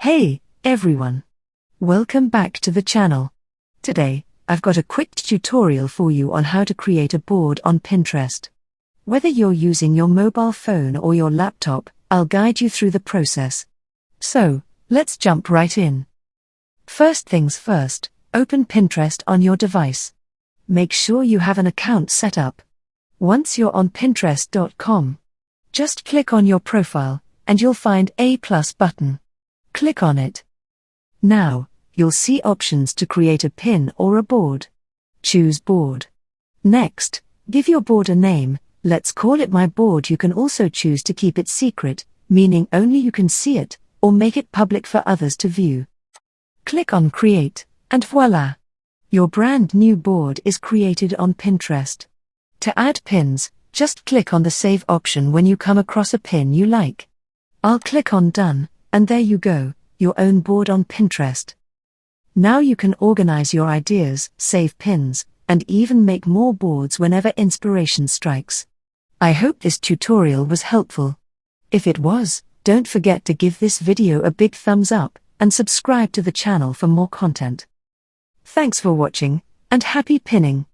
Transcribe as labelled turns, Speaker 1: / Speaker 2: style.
Speaker 1: Hey, everyone! Welcome back to the channel. Today, I've got a quick tutorial for you on how to create a board on Pinterest. Whether you're using your mobile phone or your laptop, I'll guide you through the process. So, let's jump right in. First things first, open Pinterest on your device. Make sure you have an account set up. Once you're on Pinterest.com, just click on your profile, and you'll find a plus button. Click on it. Now, you'll see options to create a pin or a board. Choose board. Next, give your board a name. Let's call it my board. You can also choose to keep it secret, meaning only you can see it, or make it public for others to view. Click on Create, and voila! Your brand new board is created on Pinterest. To add pins, just click on the Save option when you come across a pin you like. I'll click on Done, and there you go, your own board on Pinterest. Now you can organize your ideas, save pins, and even make more boards whenever inspiration strikes. I hope this tutorial was helpful. If it was, don't forget to give this video a big thumbs up, and subscribe to the channel for more content. Thanks for watching, and happy pinning!